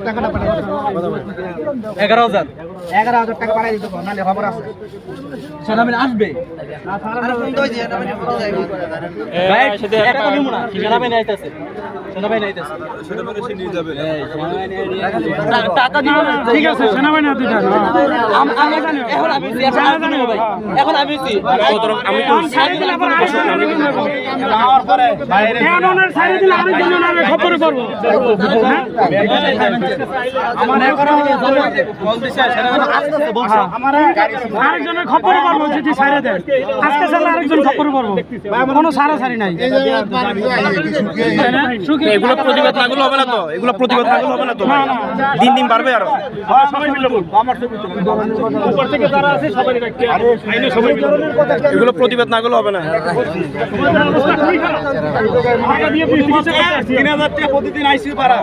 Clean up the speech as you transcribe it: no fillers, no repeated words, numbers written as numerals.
টাকাটা পাঠাই 11,000 11,000 টাকা পাঠাই দিতে পারো নালে খবর আছে সেনাবাহিনী আসবে সেনাবাহিনী আইতেছে টাকা দিব না ঠিক আছে সেনাবাহিনী হাতে যান এখন আমি ভাই এখন আমি সাইড দিলে আবার আরেকজনের সাইড দিলে আরেকজনের খবরে করবো আরেকজনের খবরে করবো যদি সাইডে দেন আজকে সালে আরেকজন খবরে করবো কোনো সারি নাই এগুলো প্রতিবাদ না করলে হবে না তো এগুলো প্রতিবাদ না করলে হবে না তো দিন দিন বাড়বে আরো সবাই মিলে বলবো আমার উপর থেকে যারা আছে সবাই এগুলো প্রতিবাদ না করলে হবে না দিয়ে 3,000 টাকা প্রতিদিন আইসিইউ ভাড়া